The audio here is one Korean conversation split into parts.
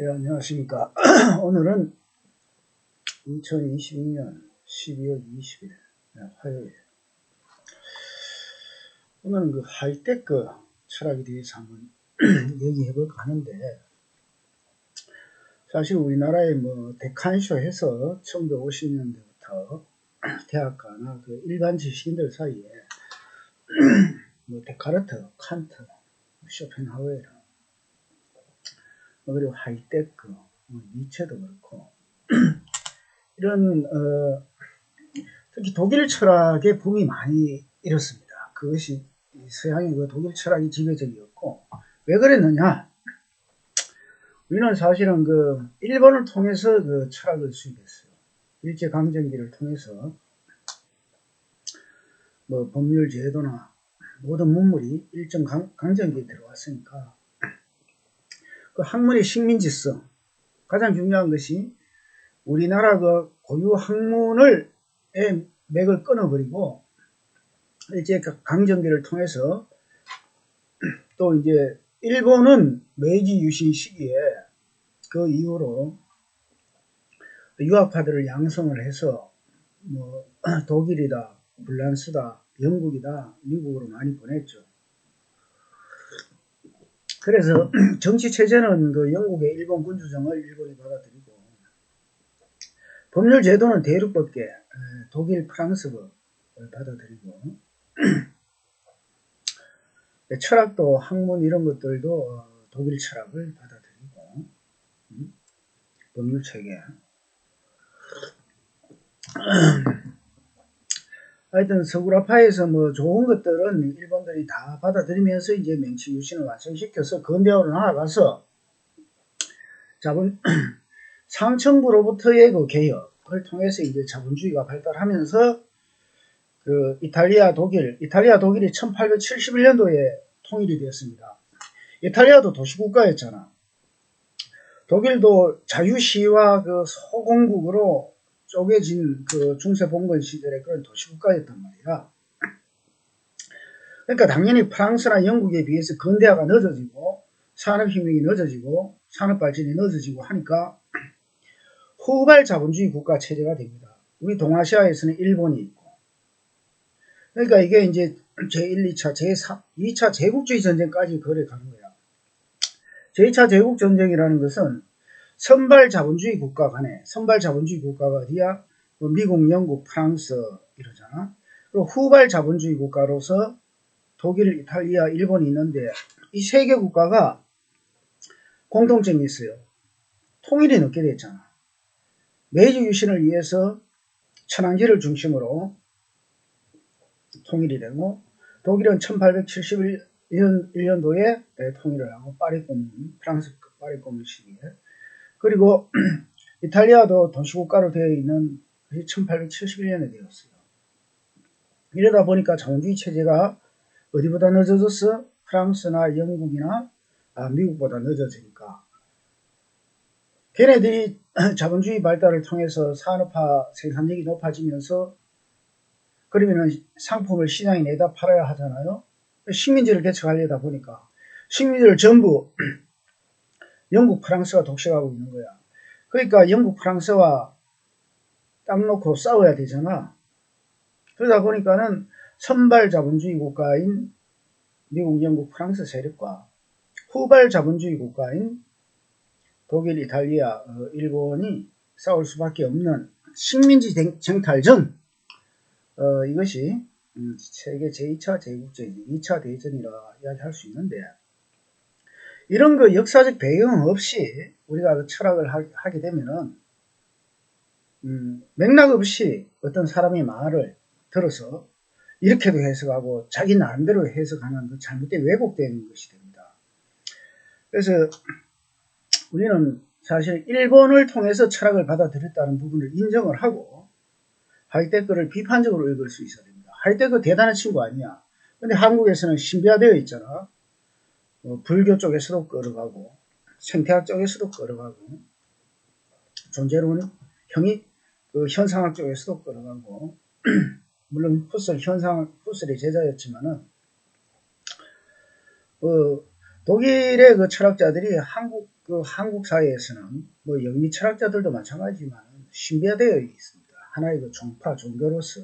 네, 안녕하십니까. 오늘은 2022년 12월 20일 화요일. 오늘은 그 하이테크 철학에 대해서 한번 얘기해 볼까 하는데, 사실 우리나라에 뭐 데칸쇼 해서 1950년대부터 대학가나 그 일반 지식인들 사이에 뭐 데카르트, 칸트, 쇼펜하우에르, 그리고 하이테크, 니체도 그렇고 이런 특히 독일 철학의 붐이 많이 일었습니다. 그것이 서양의 그 독일 철학이 지배적이었고, 왜 그랬느냐? 우리는 사실은 그 일본을 통해서 그 철학을 수입했어요. 일제강점기를 통해서 뭐 법률 제도나 모든 문물이 일정 강점기에 들어왔으니까 그 학문의 식민지성, 가장 중요한 것이 우리나라 그 고유 학문을 맥을 끊어버리고 일제 강점기를 통해서 또 이제 일본은 메이지 유신 시기에 그 이후로 유학파들을 양성을 해서 뭐 독일이다, 프랑스다, 영국이다, 미국으로 많이 보냈죠. 그래서 정치 체제는 그 영국의 일본 군주정을 일본이 받아들이고, 법률 제도는 대륙법계 독일 프랑스법을 받아들이고, 철학도 학문 이런 것들도 독일 철학을 받아들이고, 법률 체계. 하여튼 서구라파에서 뭐 좋은 것들은 일본들이 다 받아들이면서 이제 맹치 유신을 완성시켜서 근대화로 나아가서 상층부로부터의 그 개혁을 통해서 이제 자본주의가 발달하면서 그 이탈리아 독일이 1871년도에 통일이 되었습니다. 이탈리아도 도시국가였잖아. 독일도 자유시와 그 소공국으로 쪼개진 그 중세봉건 시절의 그런 도시국가였단 말이야. 그러니까 당연히 프랑스나 영국에 비해서 근대화가 늦어지고 산업혁명이 늦어지고 산업발전이 늦어지고 하니까 후발 자본주의 국가 체제가 됩니다. 우리 동아시아에서는 일본이 있고, 그러니까 이게 이제 제1, 2차, 제3, 2차 제국주의 전쟁까지 걸어가는 거야. 제2차 제국전쟁이라는 것은 선발 자본주의 국가 간에, 선발 자본주의 국가가 어디야? 미국, 영국, 프랑스 이러잖아. 그리고 후발 자본주의 국가로서 독일, 이탈리아, 일본이 있는데 이 세 개 국가가 공통점이 있어요. 통일이 늦게 됐잖아. 메이지 유신을 위해서 천황제를 중심으로 통일이 되고, 독일은 1871년도에 통일을 하고 프랑스 파리 고문 시기에, 그리고 이탈리아도 도시국가로 되어 있는 것이 1871년에 되었어요. 이러다 보니까 자본주의 체제가 어디보다 늦어졌어? 프랑스나 영국이나 미국보다 늦어지니까 걔네들이 자본주의 발달을 통해서 산업화 생산력이 높아지면서 그러면 상품을 시장에 내다 팔아야 하잖아요. 식민지를 개척하려다 보니까 식민지를 전부 영국, 프랑스가 독식하고 있는 거야. 그러니까 영국, 프랑스와 딱 놓고 싸워야 되잖아. 그러다 보니까는 선발 자본주의 국가인 미국, 영국, 프랑스 세력과 후발 자본주의 국가인 독일, 이탈리아, 일본이 싸울 수밖에 없는 식민지 쟁탈전, 이것이 세계 제2차 제국제전, 2차 대전이라 이야기할 수 있는데, 이런 그 역사적 배경 없이 우리가 그 철학을 하게 되면은 맥락 없이 어떤 사람의 말을 들어서 이렇게도 해석하고 자기 나름대로 해석하는 그 잘못된 왜곡된 것이 됩니다. 그래서 우리는 사실 일본을 통해서 철학을 받아들였다는 부분을 인정을 하고 하이데거를 비판적으로 읽을 수 있어야 됩니다. 하이데거 대단한 친구 아니야. 근데 한국에서는 신비화되어 있잖아. 불교 쪽에서도 끌어가고 생태학 쪽에서도 끌어가고 존재론 현상학 쪽에서도 끌어가고 물론 푸셀의 제자였지만은 독일의 그 철학자들이 한국 그 한국 사회에서는 뭐 영미 철학자들도 마찬가지지만 신비화되어 있습니다. 하나의 그 종파, 종교로서.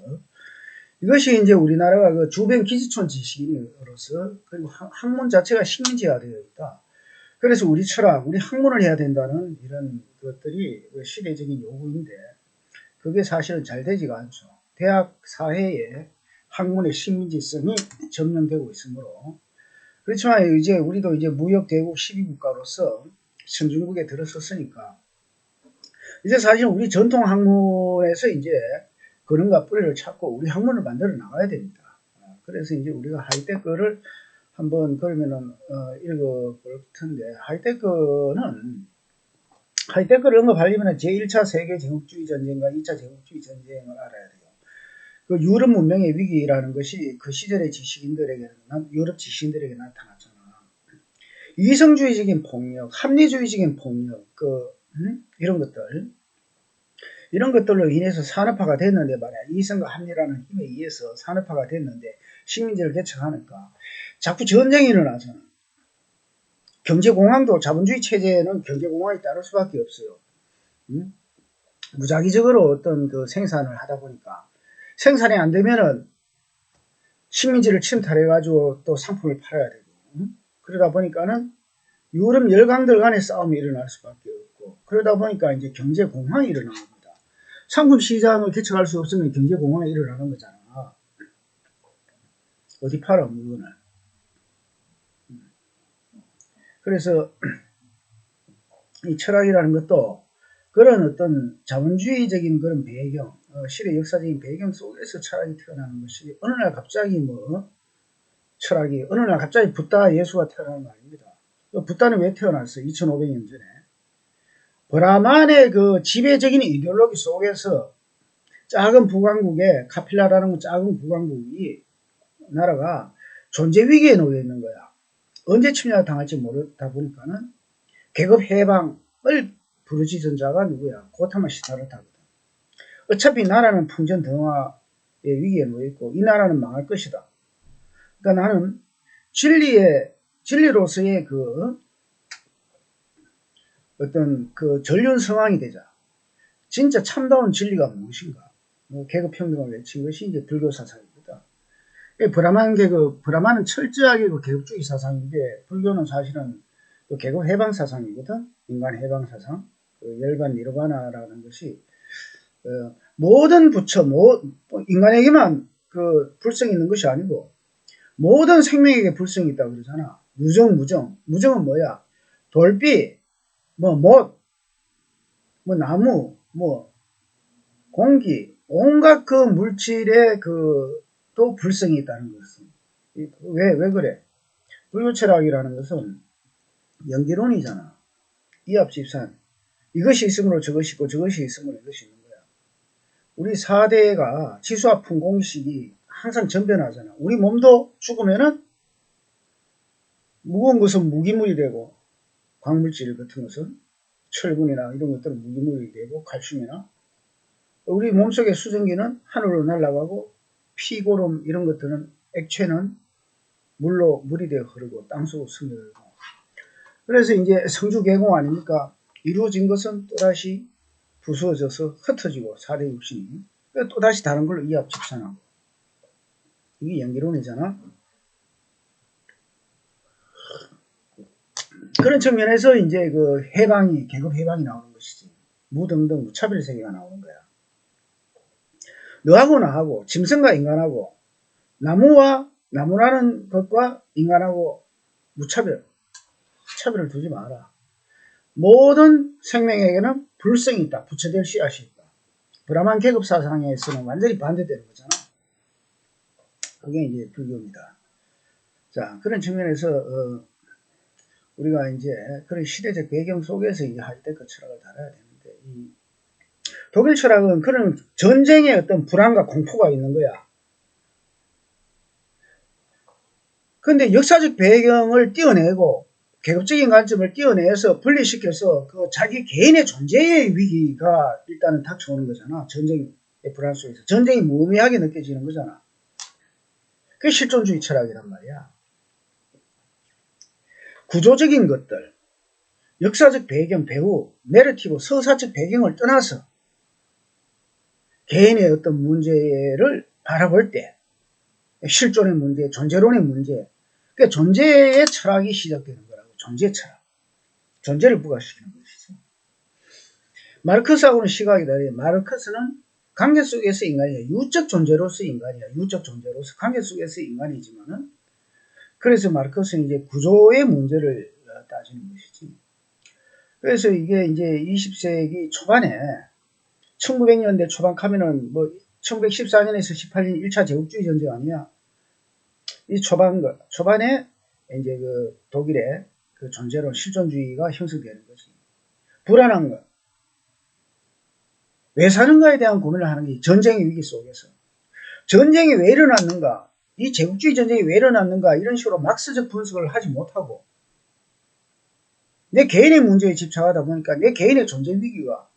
이것이 이제 우리나라가 그 주변 기지촌 지식인으로서 그리고 학문 자체가 식민지화되어 있다. 그래서 우리 철학, 우리 학문을 해야 된다는 이런 것들이 시대적인 요구인데 그게 사실은 잘 되지가 않죠. 대학 사회에 학문의 식민지성이 점령되고 있으므로 그렇지만 이제 우리도 이제 무역대국 12국가로서 선진국에 들어섰으니까 이제 사실 우리 전통 학문에서 이제 근원과 뿌리를 찾고 우리 학문을 만들어 나가야 됩니다. 그래서 이제 우리가 하이테크를 한번 그러면은 읽어볼 텐데 하이테크를 언급하려면 제1차 세계 제국주의 전쟁과 2차 제국주의 전쟁을 알아야 돼요. 그 유럽 문명의 위기라는 것이 그 시절의 유럽 지식인들에게 나타났잖아. 이성주의적인 폭력, 합리주의적인 폭력, 이런 것들로 인해서 산업화가 됐는데 말이야. 이성과 합리라는 힘에 의해서 산업화가 됐는데 식민지를 개척하니까 자꾸 전쟁이 일어나잖아. 경제공황도 자본주의 체제는 경제공황이 따를 수밖에 없어요. 무작위적으로 어떤 그 생산을 하다 보니까 생산이 안 되면은 식민지를 침탈해가지고 또 상품을 팔아야 되고 그러다 보니까는 유럽 열강들 간의 싸움이 일어날 수밖에 없고 그러다 보니까 이제 경제공황이 일어납니다. 상품 시장을 개척할 수 없으면 경제공황이 일어나는 거잖아. 어디 팔아 물건을. 그래서 이 철학이라는 것도 그런 어떤 자본주의적인 그런 배경, 시대 역사적인 배경 속에서 철학이 태어나는 것이 어느 날 갑자기 어느 날 갑자기 붓다 예수가 태어나는 거 아닙니다. 붓다는 왜 태어났어요? 2500년 전에. 브라만의 그 지배적인 이데올로기 속에서 작은 부강국에 카필라라는 작은 부강국이 나라가 존재 위기에 놓여 있는 거야. 언제 침략당할지 모르다 보니까는 계급 해방을 부르짖은 자가 누구야? 고타마 시다르타거든. 어차피 나라는 풍전등화의 위기에 놓여 있고 이 나라는 망할 것이다. 그러니까 나는 진리로서의 그 어떤 그 전륜 상황이 되자. 진짜 참다운 진리가 무엇인가? 계급평등을 외친 것이 이제 불교 사상입니다. 브라만은 철저하게 그 계급주의 사상인데 불교는 사실은 그 계급 해방 사상이거든. 인간 해방 사상. 그 열반 니르바나라는 것이 모든 부처, 인간에게만 그 불성이 있는 것이 아니고 모든 생명에게 불성이 있다고 그러잖아. 무정은 뭐야? 돌비, 못, 나무, 공기, 온갖 그 물질에 또 불성이 있다는 것은. 왜 그래? 불교 철학이라는 것은 연기론이잖아. 이합집산. 이것이 있으므로 저것이 있고 저것이 있으므로 이것이 있는 거야. 우리 4대가 지수합풍 공식이 항상 전변하잖아. 우리 몸도 죽으면은 무거운 것은 무기물이 되고 광물질 같은 것은 철분이나 이런 것들은 무기물이 되고 칼슘이나 우리 몸속의 수증기는 하늘로 날아가고 피고름 이런 것들은 액체는 물이 되어 흐르고 땅속으로 스며들고 그래서 이제 성주개공 아닙니까? 이루어진 것은 또다시 부수어져서 흩어지고 4대 육신이 또다시 다른 걸로 이합집산하고 이게 연기론이잖아. 그런 측면에서 이제 그 계급 해방이 나오는 것이지. 무등등 무차별 세계가 나오는 거야. 너하고 나하고, 짐승과 인간하고, 나무라는 것과 인간하고 차별을 두지 마라. 모든 생명에게는 불성이 있다. 부처될 씨앗이 있다. 브라만 계급 사상에서는 완전히 반대되는 거잖아. 그게 이제 불교입니다. 자, 그런 측면에서, 우리가 이제 그런 시대적 배경 속에서 이제 하이테크 철학을 다뤄야 되는데, 이 독일 철학은 그런 전쟁의 어떤 불안과 공포가 있는 거야. 근데 역사적 배경을 띄어내고, 계급적인 관점을 띄어내서 분리시켜서 그 자기 개인의 존재의 위기가 일단은 닥쳐오는 거잖아. 전쟁의 불안 속에서. 전쟁이 무의미하게 느껴지는 거잖아. 그게 실존주의 철학이란 말이야. 구조적인 것들, 역사적 배경, 배후, 내러티브, 서사적 배경을 떠나서 개인의 어떤 문제를 바라볼 때 실존의 문제, 존재론의 문제, 그러니까 존재의 철학이 시작되는 거라고. 존재 철학. 존재를 부각시키는 것이죠. 마르크스하고는 시각이 다르게 마르크스는 관계 속에서 인간이야. 유적 존재로서 인간이야. 유적 존재로서 관계 속에서 인간이지만은 그래서 마르크스는 이제 구조의 문제를 따지는 것이지. 그래서 이게 이제 20세기 초반에 1900년대 초반 가면은 뭐 1914년에서 18년 1차 제국주의 전쟁 아니야. 이 초반에 이제 그 독일의 그 존재론 실존주의가 형성되는 거지. 불안한 거. 왜 사는가에 대한 고민을 하는 게 전쟁의 위기 속에서. 전쟁이 왜 일어났는가? 이 제국주의 전쟁이 왜 일어났는가? 이런 식으로 막스적 분석을 하지 못하고 내 개인의 문제에 집착하다 보니까 내 개인의 존재 위기가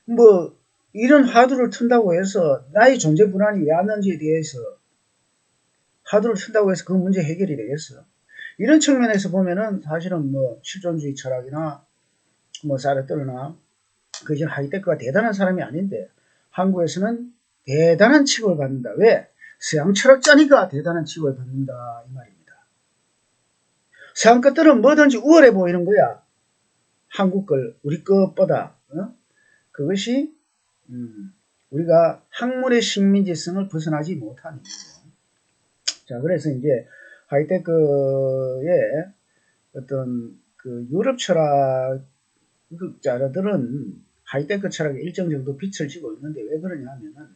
뭐 이런 화두를 튼다고 해서 나의 존재 불안이 왜 왔는지에 대해서 화두를 튼다고 해서 그 문제 해결이 되겠어. 이런 측면에서 보면은 사실은 뭐 실존주의 철학이나 뭐 사르트르나 그저 하이데크가 대단한 사람이 아닌데 한국에서는 대단한 취급을 받는다. 왜? 서양 철학자니까 대단한 취급을 받는다 이 말입니다. 서양 것들은 뭐든지 우월해 보이는 거야. 한국 걸 우리 것보다 그것이 우리가 학문의 식민지성을 벗어나지 못하는 이유죠. 자, 그래서 이제 하이데크의 어떤 그 유럽 철학자들은 하이데크 철학에 일정 정도 빛을 지고 있는데 왜 그러냐 하면은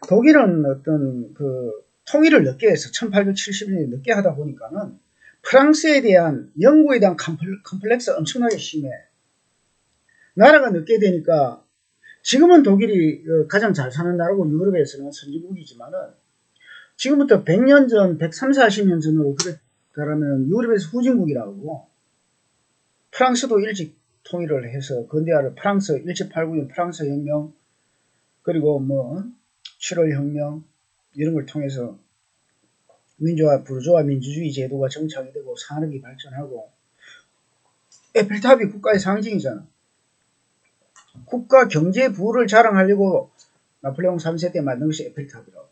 독일은 어떤 그 통일을 늦게 해서 1870년에 늦게 하다 보니까는 프랑스에 대한 영국에 대한 컴플렉스가 엄청나게 심해. 나라가 늦게 되니까 지금은 독일이 가장 잘 사는 나라고 유럽에서는 선진국이지만은 지금부터 100년 전, 130, 40년 전으로 그러면 유럽에서 후진국이라고 프랑스도 일찍 통일을 해서 근대화를 프랑스 1789년 프랑스 혁명 그리고 뭐 7월 혁명 이런 걸 통해서 민주화, 부르주아 민주주의 제도가 정착이 되고 산업이 발전하고 에펠탑이 국가의 상징이잖아. 국가 경제 부를 자랑하려고 나폴레옹 3세 때 만든 것이 에펠탑이라고.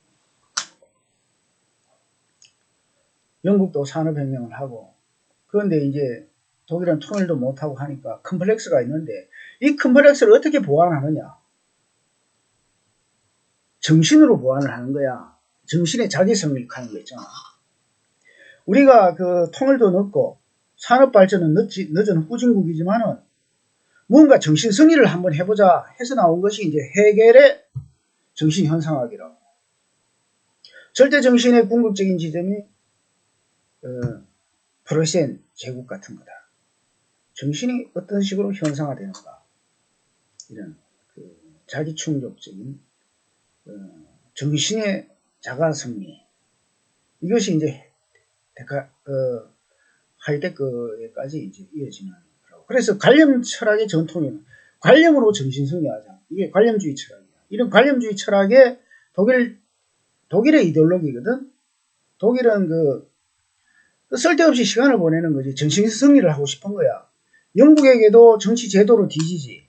영국도 산업혁명을 하고 그런데 이제 독일은 통일도 못하고 하니까 컴플렉스가 있는데 이 컴플렉스를 어떻게 보완하느냐. 정신으로 보완을 하는 거야. 정신의 자기성을 하는 거 있잖아. 우리가 그 통일도 늦고 산업 발전은 늦은 후진국이지만은 뭔가 정신 승리를 한번 해보자 해서 나온 것이 이제 헤겔의 정신 현상학이라고. 절대 정신의 궁극적인 지점이 프로이센 제국 같은 거다. 정신이 어떤 식으로 현상화되는가. 이런 그 자기 충족적인 정신의 자가승리. 이것이 이제 하이데크에까지 이제 이어지는 거라고. 그래서 관념 철학의 전통에는 관념으로 정신 승리하자. 이게 관념주의 철학이야. 이런 관념주의 철학의 독일의 이데올로기거든. 독일은 그 쓸데없이 시간을 보내는 거지. 정신 승리를 하고 싶은 거야. 영국에게도 정치 제도로 뒤지지.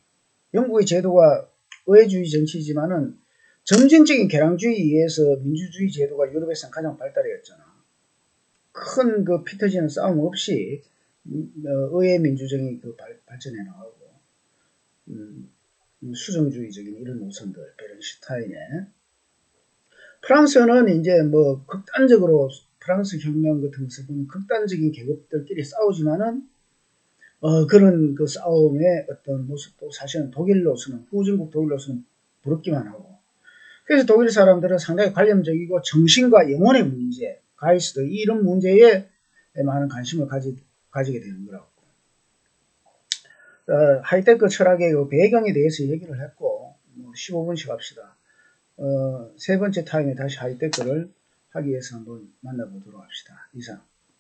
영국의 제도가 의회주의 정치지만은 점진적인 개량주의에 의해서 민주주의 제도가 유럽에서는 가장 발달했잖아. 큰 그 피터지는 싸움 없이 의회 민주정이 그 발전해 나가고 수정주의적인 이런 노선들 베른슈타인의 프랑스는 이제 뭐 극단적으로 프랑스 혁명 같은 것을 보면 극단적인 계급들끼리 싸우지만은 그런 그 싸움의 어떤 모습도 사실은 독일로서는 후진국 독일로서는 부럽기만 하고 그래서 독일 사람들은 상당히 관념적이고 정신과 영혼의 문제 가이스트 이런 문제에 많은 관심을 가지게 되는 거라고. 하이데크 철학의 그 배경에 대해서 얘기를 했고 15분씩 합시다. 세 번째 타임에 다시 하이데크를 하기 위해서 한번 만나보도록 합시다. 이상.